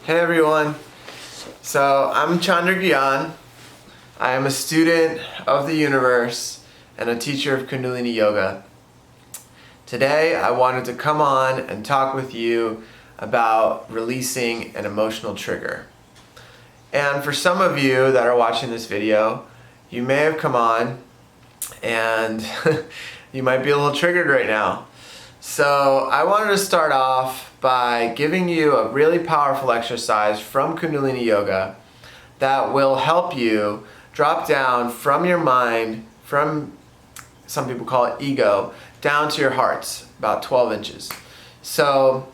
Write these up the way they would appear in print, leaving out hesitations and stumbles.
Hey everyone, so I'm Chander Gyan. I am a student of the universe and a teacher of Kundalini Yoga. Today I wanted to come on and talk with you about releasing an emotional trigger. And for some of you that are watching this video, you may have come on and you might be a little triggered right now. So I wanted to start off by giving you a really powerful exercise from Kundalini Yoga that will help you drop down from your mind, from some people call it ego, down to your hearts, about 12 inches. So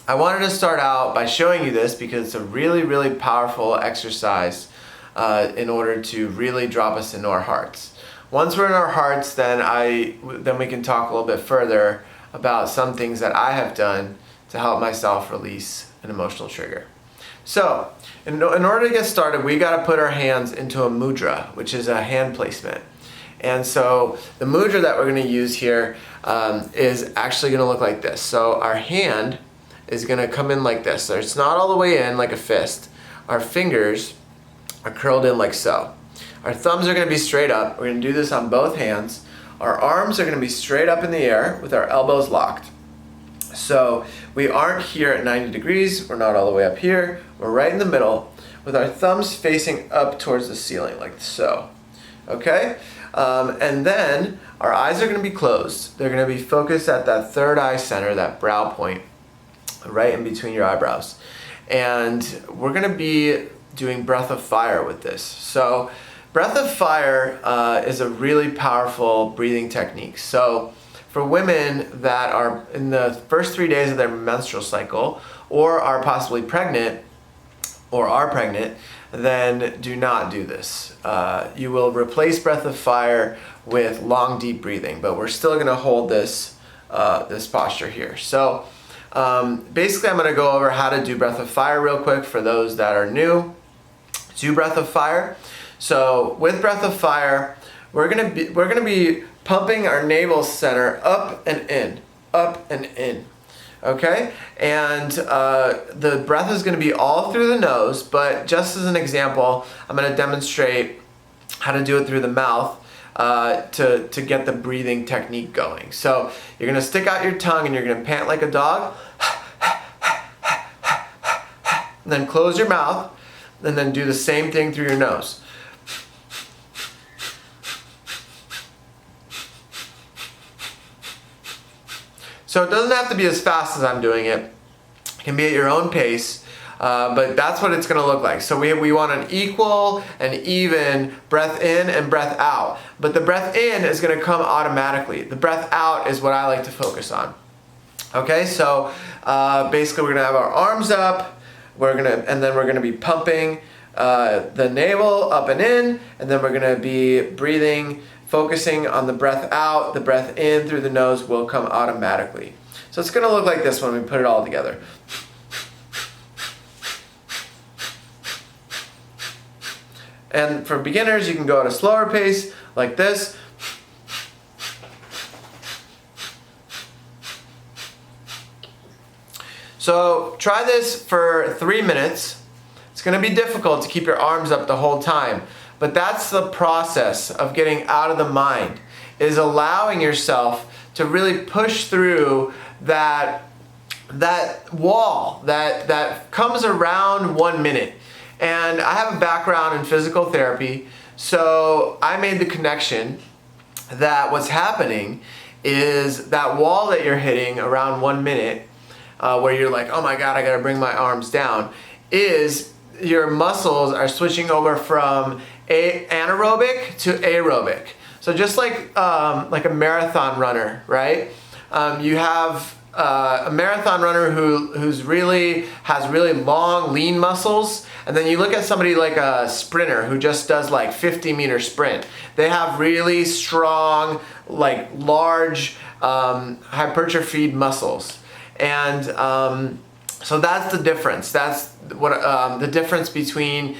I wanted to start out by showing you this because it's a really, really powerful exercise in order to really drop us into our hearts. Once we're in our hearts, then we can talk a little bit further about some things that I have done to help myself release an emotional trigger. So, in order to get started, we got to put our hands into a mudra, which is a hand placement. And so, the mudra that we're going to use here is actually going to look like this. So, our hand is going to come in like this. So, it's not all the way in like a fist. Our fingers are curled in like so. Our thumbs are going to be straight up. We're going to do this on both hands. Our arms are going to be straight up in the air with our elbows locked. So we aren't here at 90 degrees, we're not all the way up here, we're right in the middle with our thumbs facing up towards the ceiling like so. Okay? And then our eyes are going to be closed. They're going to be focused at that third eye center, that brow point, right in between your eyebrows. And we're going to be doing breath of fire with this. So breath of fire is a really powerful breathing technique. So for women that are in the first 3 days of their menstrual cycle or are possibly pregnant or are pregnant, then do not do this. You will replace breath of fire with long, deep breathing, but we're still going to hold this posture here. So basically I'm going to go over how to do breath of fire real quick for those that are new to breath of fire. So with breath of fire, we're gonna be pumping our navel center up and in, okay? And the breath is gonna be all through the nose, but just as an example, I'm gonna demonstrate how to do it through the mouth to get the breathing technique going. So you're gonna stick out your tongue and you're gonna pant like a dog, and then close your mouth, and then do the same thing through your nose. So it doesn't have to be as fast as I'm doing it. It can be at your own pace, but that's what it's going to look like. So we want an equal and even breath in and breath out. But the breath in is going to come automatically. The breath out is what I like to focus on. Okay, so basically we're going to have our arms up, and then we're going to be pumping the navel up and in, and then we're going to be breathing, focusing on the breath out. The breath in through the nose will come automatically. So it's going to look like this when we put it all together. And for beginners, you can go at a slower pace like this. So try this for 3 minutes. It's going to be difficult to keep your arms up the whole time, but that's the process of getting out of the mind, is allowing yourself to really push through that wall that comes around 1 minute. And I have a background in physical therapy, so I made the connection that what's happening is that wall that you're hitting around 1 minute, where you're like, oh my God, I gotta bring my arms down, is your muscles are switching over from anaerobic to aerobic. So just like a marathon runner, right? You have a marathon runner who has really long, lean muscles, and then you look at somebody like a sprinter who just does like 50-meter sprint. They have really strong, like large, hypertrophied muscles, and so that's the difference. That's what the difference between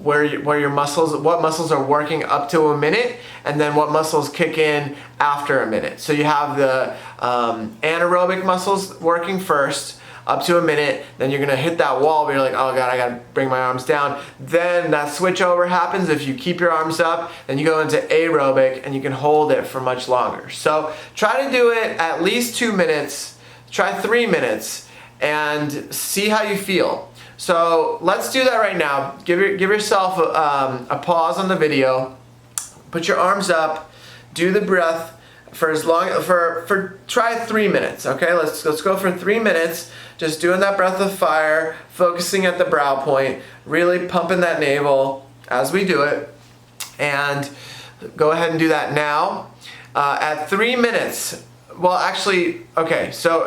where your muscles, what muscles are working up to a minute, and then what muscles kick in after a minute. So you have the anaerobic muscles working first, up to a minute, then you're gonna hit that wall where you're like, oh God, I gotta bring my arms down. Then that switch over happens. If you keep your arms up, then you go into aerobic and you can hold it for much longer. So try to do it at least 2 minutes, try 3 minutes, and see how you feel. So let's do that right now. Give yourself a pause on the video, put your arms up, do the breath for try 3 minutes. Okay, let's go for 3 minutes. Just doing that breath of fire, focusing at the brow point, really pumping that navel as we do it. And go ahead and do that now. At 3 minutes. Well, actually, okay. So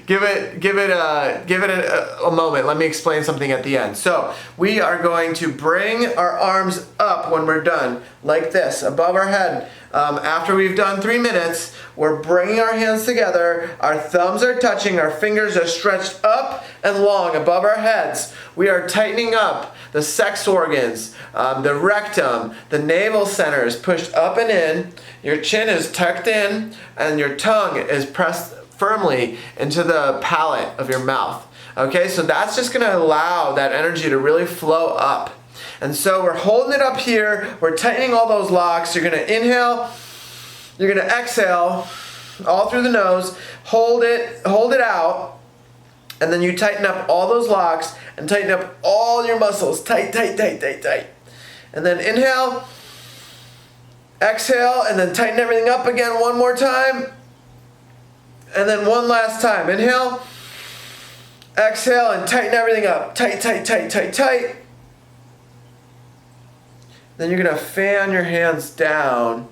give it a moment. Let me explain something at the end. So we are going to bring our arms up when we're done, like this, above our head. After we've done 3 minutes, we're bringing our hands together. Our thumbs are touching. Our fingers are stretched up and long above our heads. We are tightening up the sex organs, the rectum, the navel center is pushed up and in. Your chin is tucked in, and your tongue is pressed firmly into the palate of your mouth. Okay, so that's just gonna allow that energy to really flow up. And so we're holding it up here, we're tightening all those locks. You're gonna inhale, you're gonna exhale, all through the nose, hold it out, and then you tighten up all those locks and tighten up all your muscles. Tight, tight, tight, tight, tight. And then inhale, exhale, and then tighten everything up again one more time. And then one last time. Inhale, exhale, and tighten everything up. Tight, tight, tight, tight, tight. Then you're gonna fan your hands down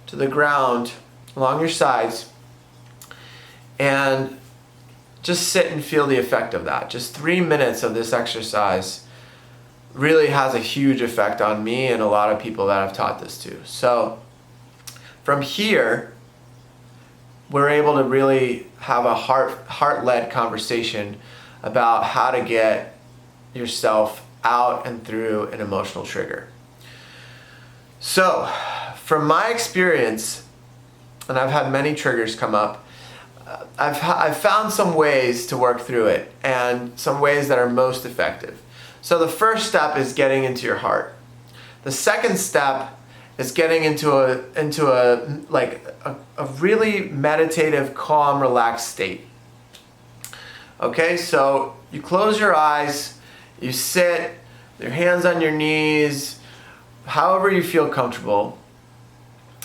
to the ground along your sides and just sit and feel the effect of that. Just 3 minutes of this exercise really has a huge effect on me and a lot of people that I've taught this to. So from here, we're able to really have a heart-led conversation about how to get yourself out and through an emotional trigger. So from my experience, and I've had many triggers come up, I've found some ways to work through it and some ways that are most effective. So the first step is getting into your heart. The second step is getting into a really meditative, calm, relaxed state. Okay, so you close your eyes, you sit, your hands on your knees, however you feel comfortable.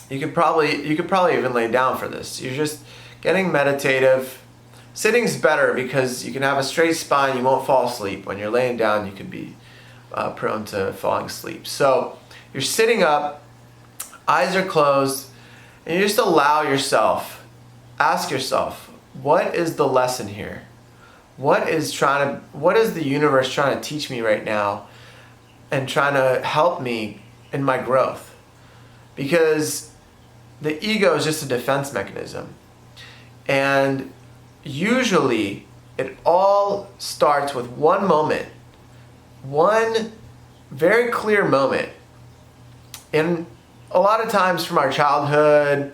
You could probably even lay down for this. You're just getting meditative. Sitting's better because you can have a straight spine, you won't fall asleep. When you're laying down, you could be prone to falling asleep. So you're sitting up, eyes are closed, and you just allow yourself, ask yourself, what is the lesson here? What is the universe trying to teach me right now and trying to help me in my growth? Because the ego is just a defense mechanism. And usually it all starts with one moment, one very clear moment. And a lot of times from our childhood,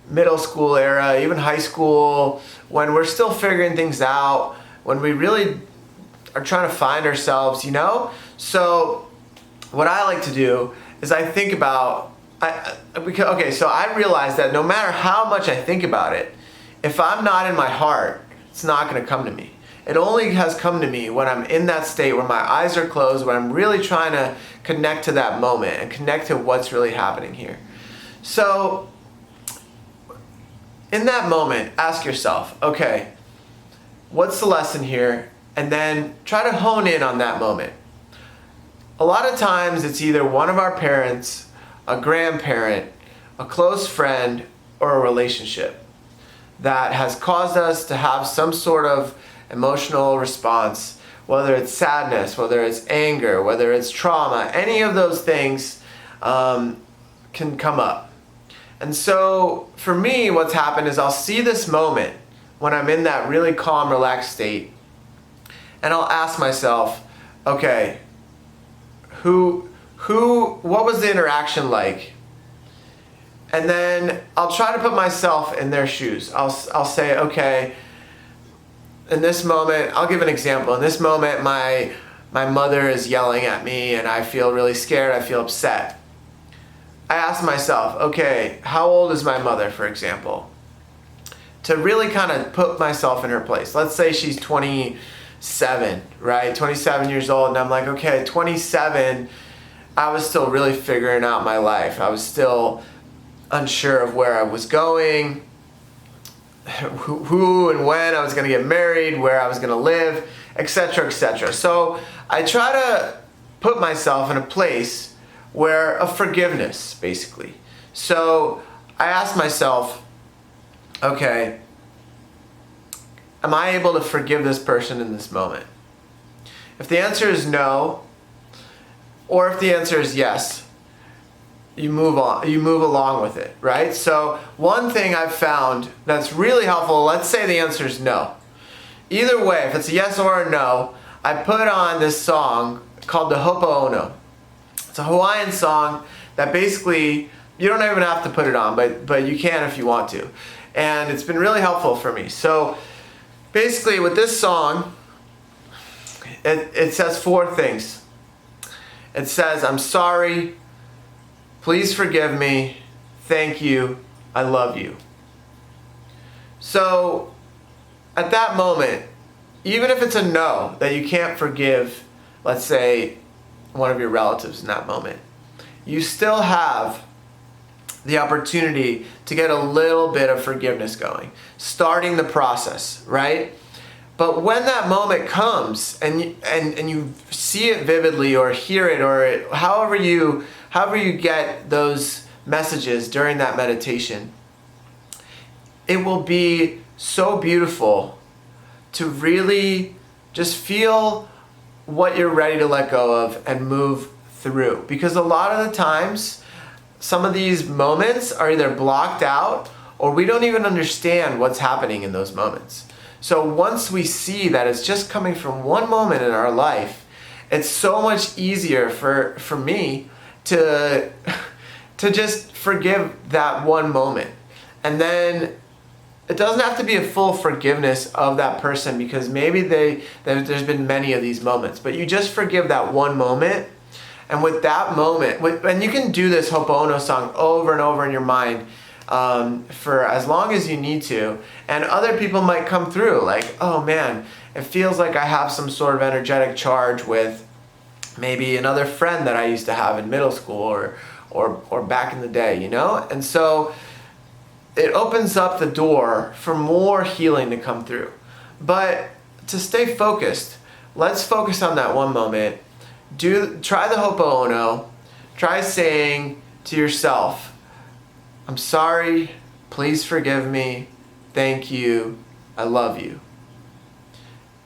middle school era, even high school, when we're still figuring things out, when we really are trying to find ourselves, you know? So what I like to do is I think about, so I realize that no matter how much I think about it, if I'm not in my heart, it's not going to come to me. It only has come to me when I'm in that state where my eyes are closed, when I'm really trying to connect to that moment and connect to what's really happening here. So in that moment, ask yourself, okay, what's the lesson here? And then try to hone in on that moment. A lot of times it's either one of our parents, a grandparent, a close friend, or a relationship that has caused us to have some sort of emotional response, whether it's sadness, whether it's anger, whether it's trauma, any of those things can come up. And so for me, what's happened is I'll see this moment when I'm in that really calm, relaxed state, and I'll ask myself, okay, what was the interaction like? And then I'll try to put myself in their shoes. I'll say, okay, in this moment, I'll give an example. In this moment, my mother is yelling at me and I feel really scared, I feel upset. I ask myself, okay, how old is my mother, for example? To really kind of put myself in her place. Let's say she's 27, right? 27 years old, and I'm like, okay, 27, I was still really figuring out my life. I was still unsure of where I was going, who and when I was going to get married, where I was going to live, etc., etc. So I try to put myself in a place where of forgiveness, basically. So I ask myself, okay, am I able to forgive this person in this moment? If the answer is no, or if the answer is yes, you move on, you move along with it, right? So one thing I've found that's really helpful, let's say the answer is no. Either way, if it's a yes or a no, I put on this song called the Ho'oponopono. It's a Hawaiian song that basically, you don't even have to put it on, but you can if you want to. And it's been really helpful for me. So basically with this song, it says 4 things. It says, I'm sorry, please forgive me, thank you, I love you. So at that moment, even if it's a no, that you can't forgive, let's say, one of your relatives in that moment, you still have the opportunity to get a little bit of forgiveness going, starting the process, right? But when that moment comes and you see it vividly or hear it, or however you get those messages during that meditation, it will be so beautiful to really just feel what you're ready to let go of and move through. Because a lot of the times, some of these moments are either blocked out or we don't even understand what's happening in those moments. So once we see that it's just coming from one moment in our life, it's so much easier for me to just forgive that one moment. And then it doesn't have to be a full forgiveness of that person, because maybe there's been many of these moments, but you just forgive that one moment. And with that moment, and you can do this Ho'oponopono song over and over in your mind for as long as you need to. And other people might come through like, oh man, it feels like I have some sort of energetic charge with maybe another friend that I used to have in middle school or back in the day, you know? And so it opens up the door for more healing to come through. But to stay focused, let's focus on that one moment. Try the Ho'oponopono. Try saying to yourself, I'm sorry, please forgive me, thank you, I love you.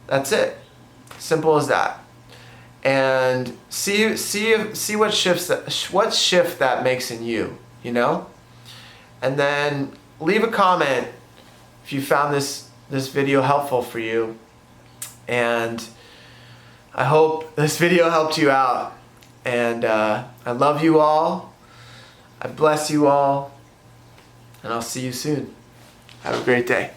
That's it. Simple as that. And see what shift that makes in you, you know? And then leave a comment if you found this video helpful for you. And I hope this video helped you out. And I love you all. I bless you all. And I'll see you soon. Have a great day.